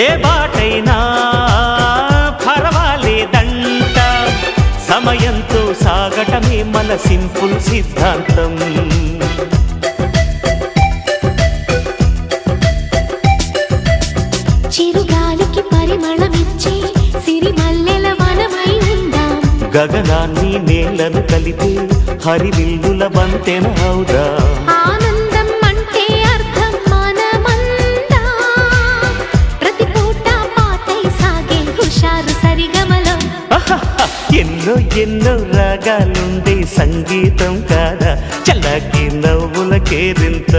ఏ బాటైనా పర్వాలేదంట, సమయంతో సాగటమే మన సింపుల్ సిద్ధాంతం. చిరుగాలికి పరిమళమిచ్చే సిరిమల్లెల వనమై ఉందాం, గగనాన్ని నేలను కలిపే హరివిల్లుల వంతెన అవుదాం. ఆనందం అంటే అర్థం మనమందా, ప్రతి పూట పాతై సాగే హుషారు సరిగమలో. ఎన్నో ఎన్నో రాగాలుండే సంగీతం కాదా, చల్లకి నవ్వుల కేరింత.